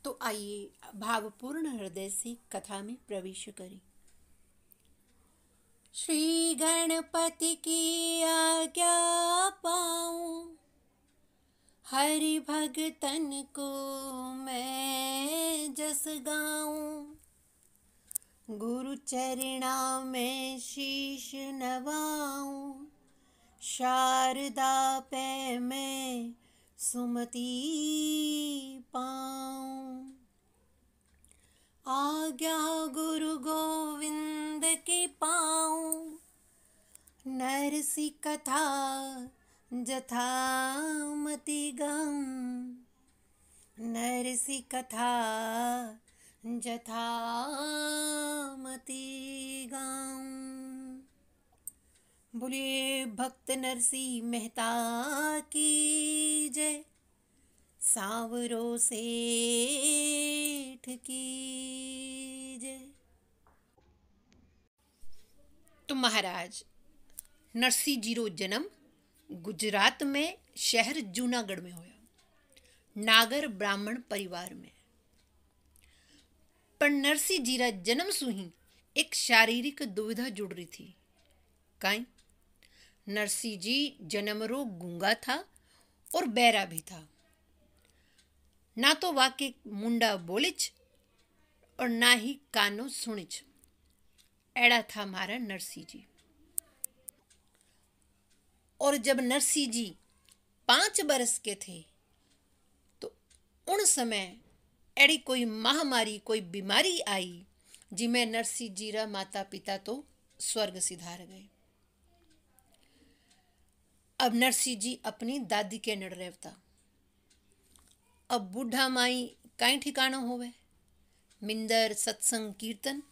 तो आइए भावपूर्ण हृदय से कथा में प्रवेश करें। श्री गणपति की आज्ञा पाऊं, हरि भगतन को मैं जस गाऊं। गुरु चरणा में शीश नवाऊं, शारदा पै में सुमति पाऊं। आज्ञा गुरु गोविंद की पाऊं, नरसी कथा जथामति गाऊं। नरसी कथा जथामति गाऊं। बोलिए भक्त नरसिंह मेहता की जय, सांवरो सेठ की जय। तो महाराज नरसिंह जी रो जन्म गुजरात में शहर जूनागढ़ में होया, नागर ब्राह्मण परिवार में। पर नरसिंह जी रा जन्म सु ही एक शारीरिक दुविधा जुड़ रही थी। काई नरसिंह जी जन्मरो गूंगा था और बैरा भी था। ना तो वाके मुंडा बोलिच और ना ही कानो सुनिच। ऐड़ा था हमारा नरसिंह जी। और जब नरसिंह जी 5 बरस के थे तो उन समय ऐड़ी कोई महामारी, कोई बीमारी आई जिमें नरसिंह जी रा माता पिता तो स्वर्ग सिधार गए। अब नरसिंह जी अपनी दादी के नड़ रहता। अब बूढ़ा माई काई ठिकाना होवे, मिंदर सत्संग कीर्तन।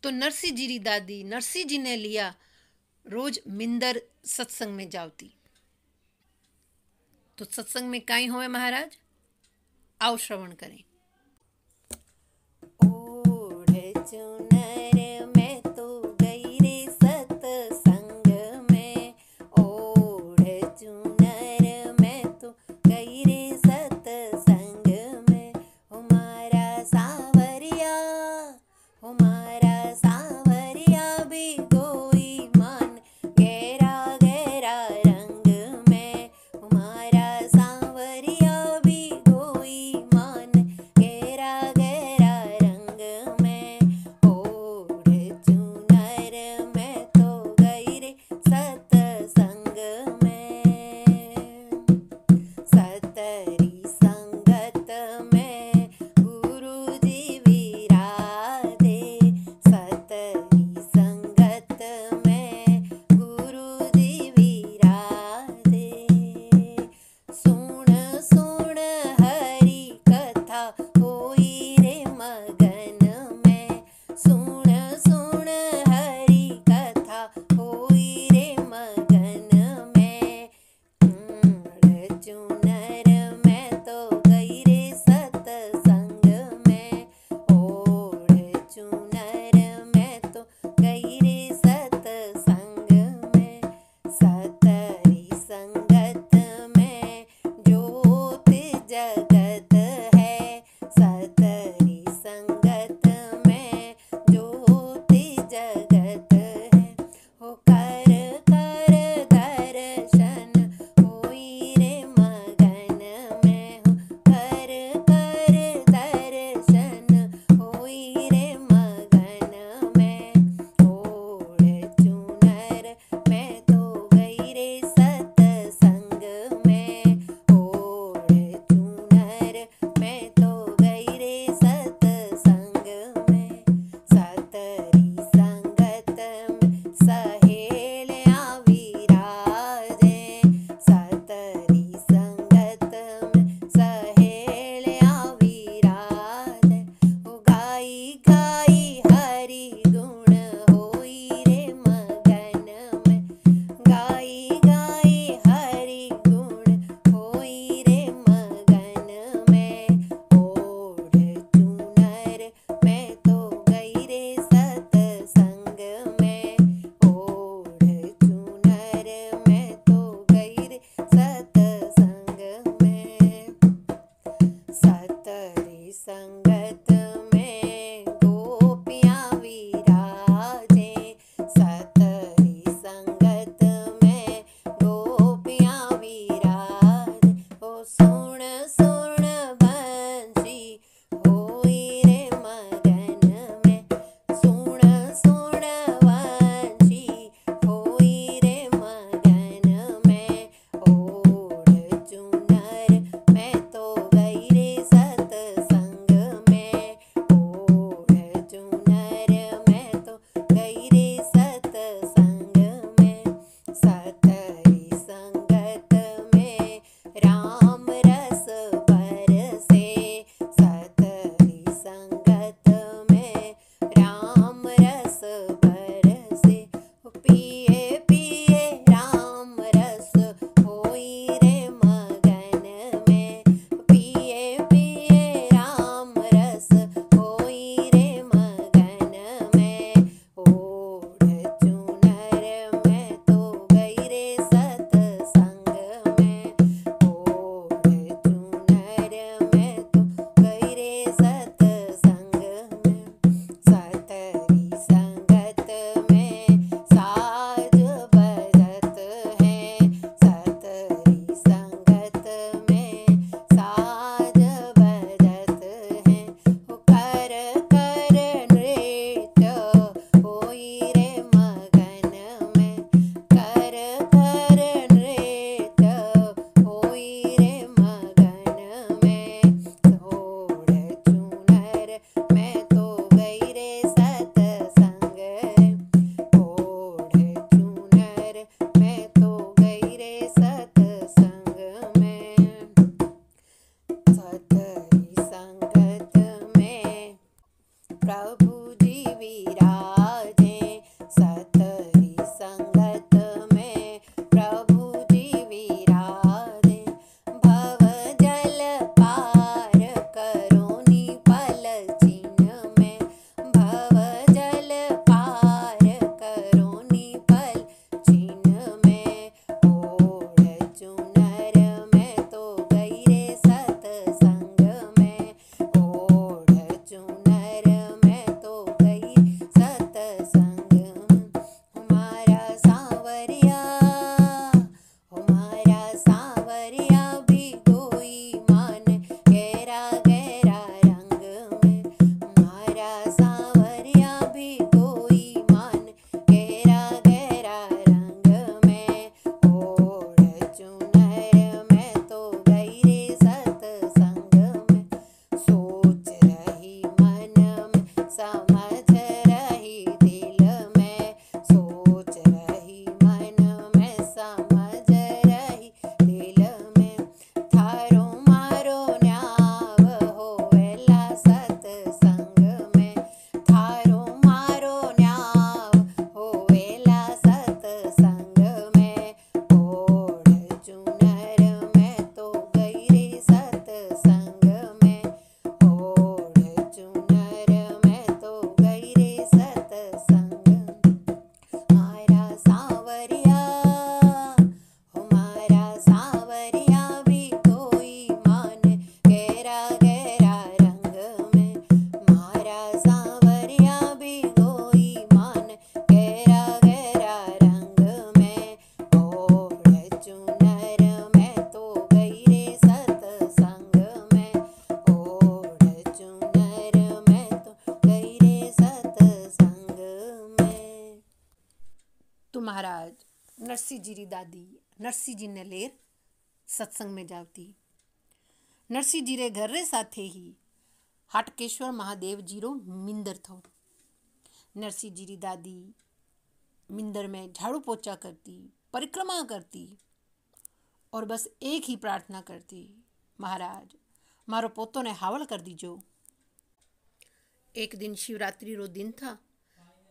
तो नरसिंह जी री दादी नरसिंह जी ने लिया रोज मिंदर सत्संग में जावती। तो सत्संग में काई होवे महाराज, आओ श्रवण करें। ओढ़ चुनर में तो गई रे सत्संग में, ओढ़ चुनर में तो गई रे सत्संग में। हमारा सावरिया, हमारा सावरिया भी कोई मान गहरा गहरा रंग में। हमारा सावरिया भी कोई मान गहरा गहरा रंग में। ओढ़ चुनर में तो गई रे सत्संग में। सतरी संगत में गुरु जी विराजे, सतरी संगत में गुरु जी विराजे। सुन सुन हरि कथा होई रे मगन में, सुन सुन हरि कथा होई रे मगन में। ओढ़ चुनर में तो गई रे सत्संग में, ओढ़ चुनर में तो गई रे सत्संग में। सतरी संगत में ज्योत जगत है, सतरी संगत में ज्योत जगत है। हो कर कर दर्शन होई रे मगन में, हो कर कर दर्शन होई रे मगन में। ओढ़ चुनर में तो गई रे सत्संग में, ओढ़ चुनर नरसी जी री दादी नरसी जी ने लेर सत्संग में जावती। नरसी जी रे घर रे साथे ही हाटकेश्वर महादेव जी रो मिंदर थो। नरसी जी री दादी मिंदर में झाड़ू पोछा करती, परिक्रमा करती और बस एक ही प्रार्थना करती, महाराज मारो पोतो ने हावल कर दीजो। एक दिन शिवरात्रि रो दिन था।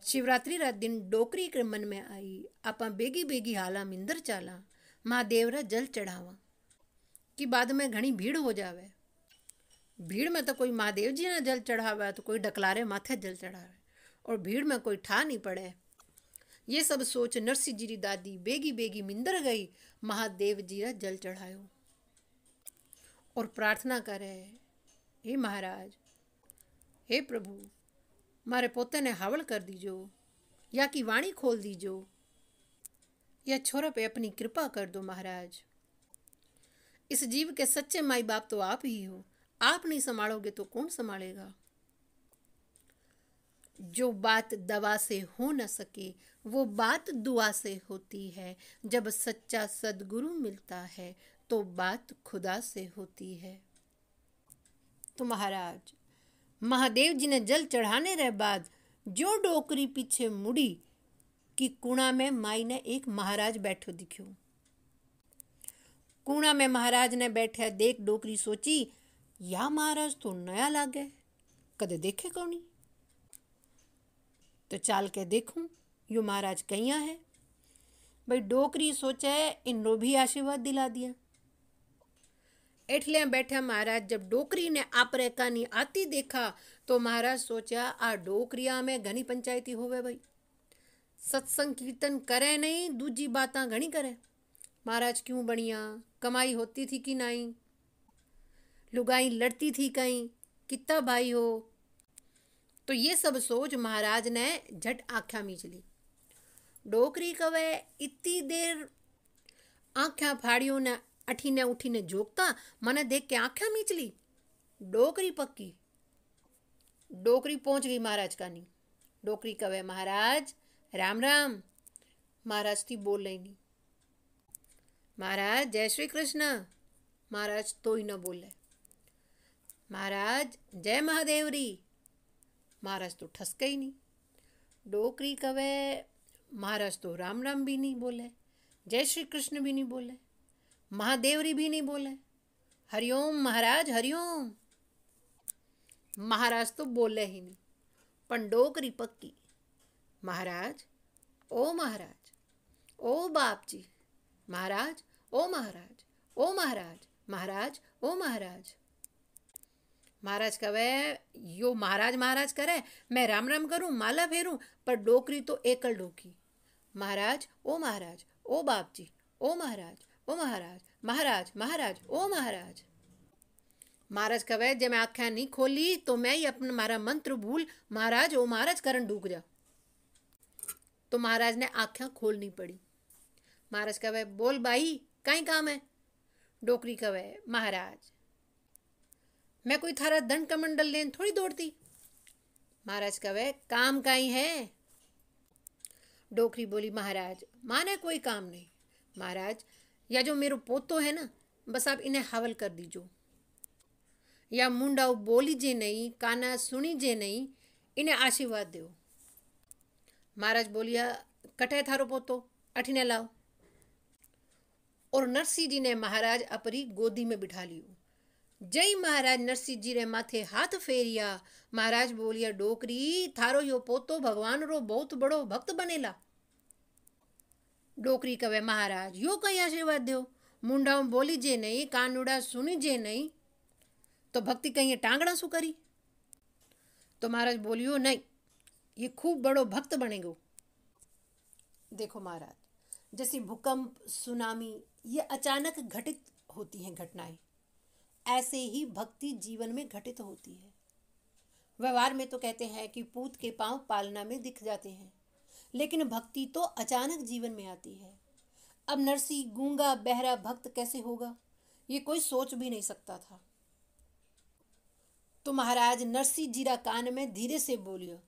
शिवरात्रि रा दिन डोकरी के मन में आई, आपा बेगी बेगी हाला मिंदर चाला, महादेव रा जल चढ़ावा कि बाद में घनी भीड़ हो जावे। भीड़ में तो कोई महादेव जी ने जल चढ़ावे तो कोई डकलारे माथे जल चढ़ावे और भीड़ में कोई ठा नहीं पड़े। ये सब सोच नरसी जी री दादी बेगी बेगी मिंदर गई, महादेव जी रा जल चढ़ायो और प्रार्थना करे, हे महाराज, हे प्रभु, मारे पोते ने हावल कर दीजो, या की वाणी खोल दीजो, या छोरा पे अपनी कृपा कर दो महाराज। इस जीव के सच्चे माई बाप तो आप ही हो, आप नहीं संभालोगे तो कौन संभालेगा। जो बात दवा से हो न सके वो बात दुआ से होती है, जब सच्चा सदगुरु मिलता है तो बात खुदा से होती है। तो महाराज महादेव जी ने जल चढ़ाने रे बाद जो डोकरी पीछे मुड़ी कि कुणा में माई ने एक महाराज बैठो दिख्यो। कुणा में महाराज ने बैठे देख डोकरी सोची, या महाराज तो नया लागे, कदे देखे कोनी, तो चाल के देखूं यो महाराज कहिया है। भाई डोकरी सोचे इनरो भी आशीर्वाद दिला दिया। एटले बैठा महाराज जब डोकरी ने आपरे कानी आती देखा तो महाराज सोचा आ डोकरिया में घनी पंचायती होवे भाई, सत्संग कीर्तन करे नहीं, दूजी बातां घनी करे। महाराज क्यों बढ़िया, कमाई होती थी कि नहीं, लुगाई लड़ती थी कहीं, कितना भाई हो। तो ये सब सोच महाराज ने झट आँख्या मीच ली। डोकरी कवे इतनी देर आँख्या फाड़ियों ने अठीने उठीने जोगता, मने देख के आँख्या मीच ली। डोकरी पक्की। डोकरी पहुंच गई महाराज कानी। डोकरी कवे, महाराज राम राम। महाराज थी बोल रही नहीं। महाराज जय श्री कृष्ण। महाराज तो ही न बोले। महाराज जय महादेवरी। महाराज तो ठसके ही नहीं। डोकरी कवे, महाराज तो राम राम भी नहीं बोले, जय श्री कृष्ण भी नहीं बोले, महादेवरी भी नहीं बोले, हरिओम महाराज हरिओम। महाराज तो बोले ही नहीं। पण डोकरी पक्की, महाराज ओ महाराज, ओ बाप जी, महाराज ओ महाराज, ओ महाराज, महाराज ओ महाराज। महाराज कहे यो महाराज महाराज करे, मैं राम राम करूं, माला फेरूं, पर डोकरी तो एकल डोकी। महाराज ओ महाराज, ओ बाप जी, ओ महाराज, ओ महाराज, महाराज महाराज ओ महाराज। महाराज कहे जब मैं आँखें नहीं खोली तो मैं ही अपना मारा मंत्र भूल महाराज ओ महाराज करन डूक जा। तो महाराज ने आँखें खोलनी पड़ी। महाराज कहे बोल भाई कहीं काम है। डोकरी कहे, महाराज मैं कोई थारा दंड कमंडल लेन थोड़ी दौड़ती। महाराज कहे काम काई है। डोकरी बोली, महाराज माने कोई काम नहीं। महाराज या जो मेरो पोतो है ना, बस आप इन्हें हवल कर दीजो, या मुंडा बोली जे नहीं, काना सुनी जे नहीं, इन्हें आशीर्वाद दो। महाराज बोलिया, कटे थारो पोतो, अठीने लाओ। और नरसी जी ने महाराज अपनी गोदी में बिठा लियो। जय महाराज नरसी जी रे माथे हाथ फेरिया। महाराज बोलिया, डोकरी थारो यो पोतो भगवान रो बहुत बड़ो भक्त बनेला। डोकरी कवे, महाराज यो कई आशीर्वाद दो, मुंडा बोली जे नहीं, कानुड़ा सुनी जे नहीं, तो भक्ति कहीं टांगड़ा सु करी। तो महाराज बोलियो, नहीं ये खूब बड़ो भक्त बनेगो। देखो महाराज, जैसे भूकंप सुनामी ये अचानक घटित होती हैं घटनाएं, ऐसे ही भक्ति जीवन में घटित होती है। व्यवहार में तो कहते हैं कि पूत के पांव पालना में दिख जाते हैं, लेकिन भक्ति तो अचानक जीवन में आती है। अब नरसी गूंगा बहरा भक्त कैसे होगा, ये कोई सोच भी नहीं सकता था। तो महाराज नरसी जीरा कान में धीरे से बोलियो,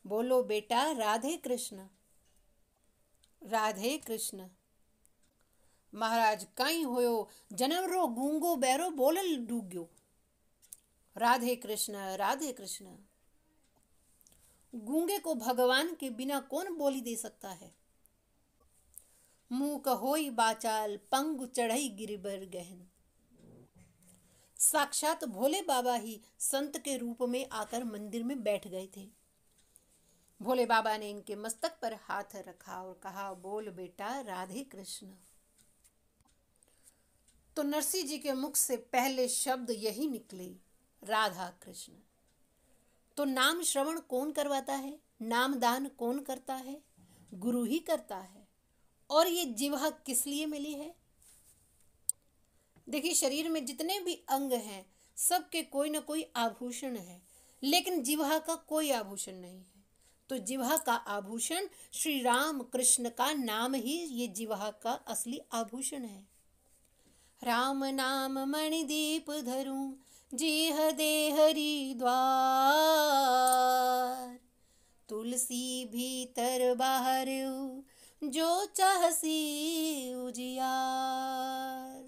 बोलो बेटा राधे कृष्ण, राधे कृष्ण। महाराज काई होयो, जन्म रो गूंगो बैरो बोलल डूब गयो। राधे कृष्ण राधे कृष्ण। गूंगे को भगवान के बिना कौन बोली दे सकता है। मुंह कहोई बाचाल, पंगु चढ़ई गिरिबर गहन। साक्षात भोले बाबा ही संत के रूप में आकर मंदिर में बैठ गए थे। भोले बाबा ने इनके मस्तक पर हाथ रखा और कहा, बोल बेटा राधे कृष्ण। तो नरसिंह जी के मुख से पहले शब्द यही निकले, राधा कृष्ण। तो नाम श्रवण कौन करवाता है, नाम दान कौन करता है, गुरु ही करता है। और ये जिह्वा किस लिए मिली है। देखिए, शरीर में जितने भी अंग हैं सबके कोई ना कोई आभूषण है, लेकिन जिह्वा का कोई आभूषण नहीं है। तो जिह्वा का आभूषण श्री राम कृष्ण का नाम ही ये जिह्वा का असली आभूषण है। राम नाम मणिदीप धरूं, जेह दे हरि द्वार। तुलसी भीतर बाहर जो चाहसी उजियार।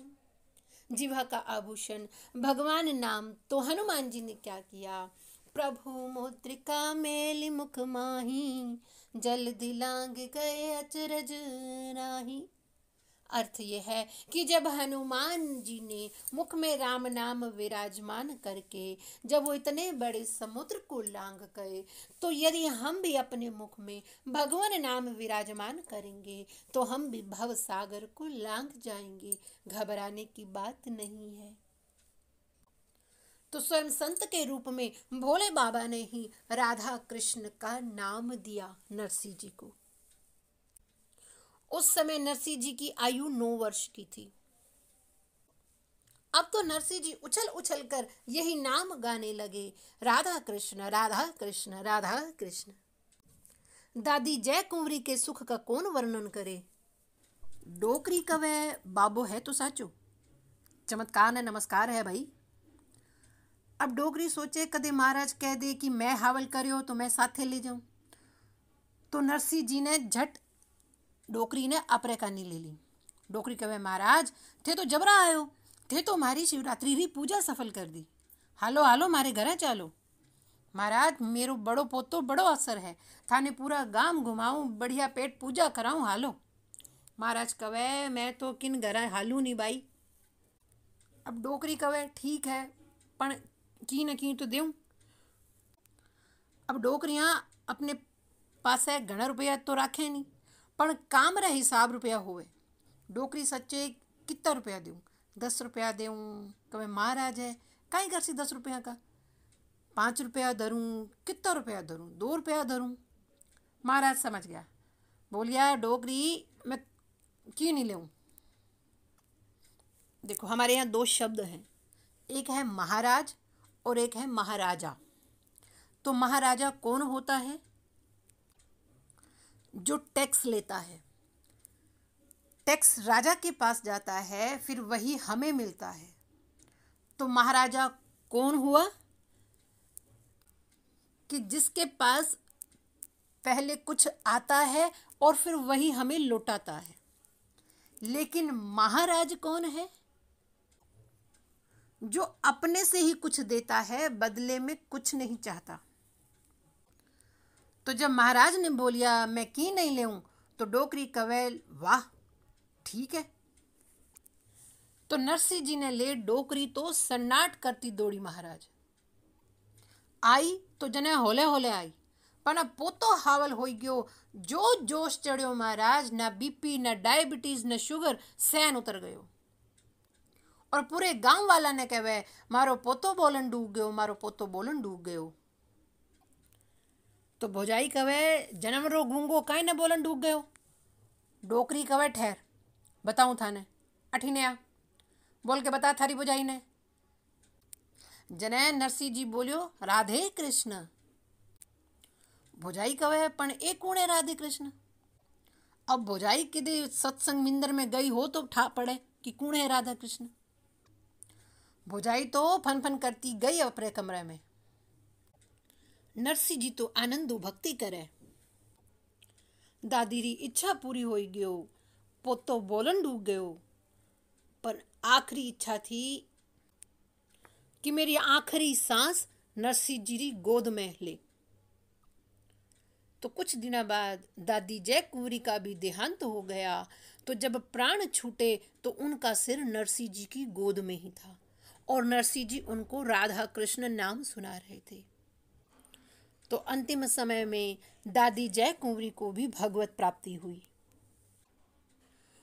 जिह्वा का आभूषण भगवान नाम। तो हनुमान जी ने क्या किया, प्रभु मुद्रिका मेलि मुख माही, जल दिलांग गए अचरज नाही। अर्थ यह है कि जब हनुमान जी ने मुख में राम नाम विराजमान करके जब वो इतने बड़े समुद्र को लांघ गए, तो यदि हम भी अपने मुख में भगवान नाम विराजमान करेंगे तो हम भी भव सागर को लांघ जाएंगे। घबराने की बात नहीं है। तो स्वयं संत के रूप में भोले बाबा ने ही राधा कृष्ण का नाम दिया नरसिंह जी को। उस समय नरसिंह जी की आयु 9 वर्ष की थी। अब तो नरसिंह जी उछल उछल कर यही नाम गाने लगे, राधा कृष्ण राधा कृष्ण राधा कृष्ण। दादी जय कुंवरी के सुख का कौन वर्णन करे। डोकरी कवे बाबो है तो साचो, चमत्कार ने नमस्कार है भाई। अब डोकरी सोचे कदे महाराज कह दे कि मैं हावल करियो तो मैं साथे ले जाऊं। तो नरसिंह जी ने झट डोकरी ने अपरे कानी ले ली। डोकरी कहे, महाराज थे तो जबरा आयो, थे तो हमारी शिवरात्रि री पूजा सफल कर दी। हालो हालो मारे घरे चालो। महाराज मेरो बड़ो पोतो बड़ो असर है, थाने पूरा गांव घुमाऊं, बढ़िया पेट पूजा कराऊं, हालो। महाराज कहे, मैं तो किन घरे हालू नहीं बाई। अब डोकरी कहे, ठीक है पण की न की तो देऊं। अब डोकरियां अपने पास घना रुपया तो राखे नहीं, पण काम रे हिसाब रुपया होवे। डोकरी सच्चे कितना रुपया दूं, 10 रुपया दूं। कहे महाराज है काई कर सी 10 रुपया का, 5 रुपया धरूं, कितना रुपया धरूं, 2 रुपया धरूं। महाराज समझ गया, बोलिया डोकरी मैं क्यों नहीं लेऊं। देखो हमारे यहाँ 2 शब्द हैं, एक है महाराज और एक है महाराजा। तो महाराजा कौन होता है, जो टैक्स लेता है। टैक्स राजा के पास जाता है, फिर वही हमें मिलता है। तो महाराजा कौन हुआ, कि जिसके पास पहले कुछ आता है और फिर वही हमें लौटाता है। लेकिन महाराज कौन है, जो अपने से ही कुछ देता है, बदले में कुछ नहीं चाहता। तो जब महाराज ने बोलिया मैं की नहीं लेऊं, तो डोकरी कवे वाह ठीक है। तो नरसिंह जी ने ले डोकरी तो सन्नाट करती दौड़ी महाराज। आई तो जने होले होले आई, पण अब पोतो हावल हो गयो। जो जोश चढ़ियो महाराज, ना बीपी ना डायबिटीज ना शुगर, सैन उतर गयो। और पूरे गांव वाला ने कहे मारो पोतो बोलन डूब गयो, मारो पोतो बोलन डूब गयो। तो भौजाई कहे जन्म रो गूंगो काई न बोलन डूब गयो। डोकरी कहे ठहर बताऊं थाने, अठीने आ, बोल के बता थारी भौजाई ने। जने नरसिंह जी बोलियो राधे कृष्ण। भौजाई कहे पण ए कौन है राधे कृष्ण। अब भौजाई किदे सत्संग मिंदर में गई हो तो ठा पड़े कि कौन है राधा कृष्ण। भौजाई तो फन फन करती गई अपने कमरे में। नरसिंह जी तो आनंदो भक्ति करे। दादी री इच्छा पूरी हो गयो, पोतो बोलन डूब गयो। पर आखिरी इच्छा थी कि मेरी आखिरी सांस नरसिंह जी री गोद में ले। तो कुछ दिनों बाद दादी जय कुंवरी का भी देहांत हो गया। तो जब प्राण छूटे तो उनका सिर नरसिंह जी की गोद में ही था और नरसिंह जी उनको राधा कृष्ण नाम सुना रहे थे। तो अंतिम समय में दादी जय कुंवरी को भी भगवत प्राप्ति हुई।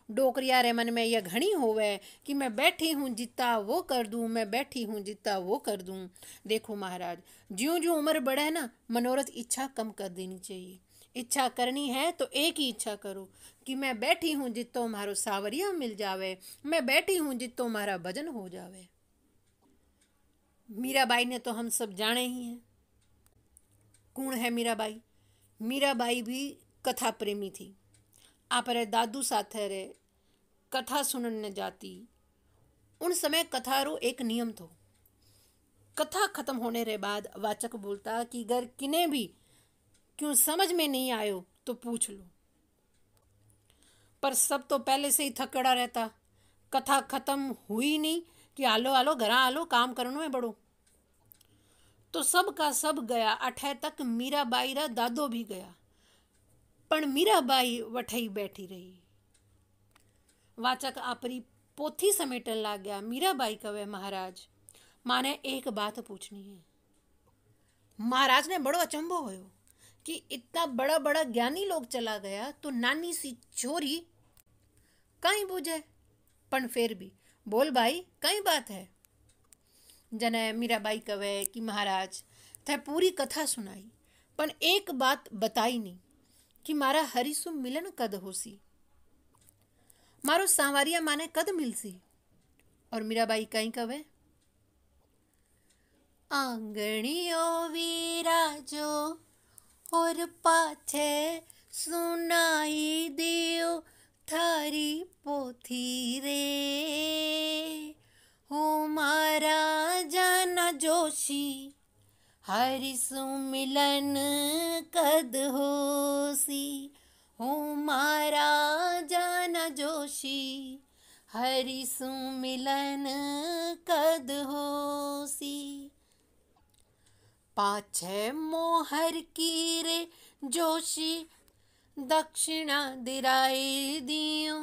डोकरिया रे मन में यह घणी होवे कि मैं बैठी हूँ जितना वो कर दूँ, मैं बैठी हूँ जितना वो कर दूँ। देखो महाराज, ज्यों ज्यों उम्र बढ़े ना, मनोरथ इच्छा कम कर देनी चाहिए। इच्छा करनी है तो एक ही इच्छा करो कि मैं बैठी हूँ जितो मारो सावरिया मिल जावे, मैं बैठी हूँ जितो मारा भजन हो जावे। मीराबाई ने तो हम सब जाने ही हैं। कौन है मीराबाई? मीराबाई भी कथा प्रेमी थी। आप रे दादू साथे रे कथा सुनने जाती। उन समय कथा रो एक नियम थो। कथा खत्म होने रे बाद वाचक बोलता कि अगर किने भी क्यों समझ में नहीं आयो तो पूछ लो। पर सब तो पहले से ही थकड़ा रहता। कथा खत्म हुई नहीं कि आलो आलो घरा आलो, काम करनो है बड़ो। तो सब का सब गया। अठे तक मीराबाई रा दादो भी गया, पण मीराबाई वठई बैठी रही। वाचक आपरी पोथी समेटन लाग गया। मीराबाई कहे, महाराज माने एक बात पूछनी है। महाराज ने बड़ो अचंभो होयो कि इतना बड़ा बड़ा ज्ञानी लोग चला गया तो नानी सी छोरी कहीं बुझे। पण फिर भी बोल भाई, कई बात है। जने मीराबाई कहे कि महाराज थे पूरी कथा सुनाई पण एक बात बताई नहीं कि मारा हरिसु मिलन कद होसी, मारो सांवरिया माने कद मिलसी। और मीराबाई कहीं कवे, आंगणियो विराजो और पाछे सुनाई दियो थारी पोथी रे। हो मारा जाना जोशी हरिसु मिलन कद होसी। हो मारा जाना जोशी हरिसु मिलन कद होसी। पाछे मोहर की रे जोशी दक्षिणा दिराई दियो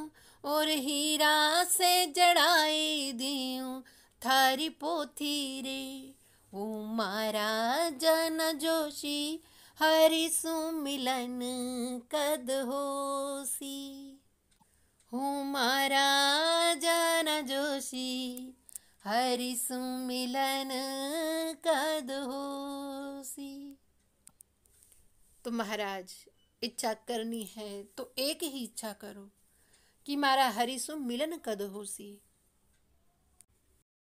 और हीरा से जड़ाई दियो थारी पोथी रे। ओ मारा जन जोशी हरिसु मिलन कद होसी। हो मारा जन जोशी हरिसु मिलन कद होसी। तो महाराज, इच्छा करनी है तो एक ही इच्छा करो कि मारा हरिसु मिलन कद होसी।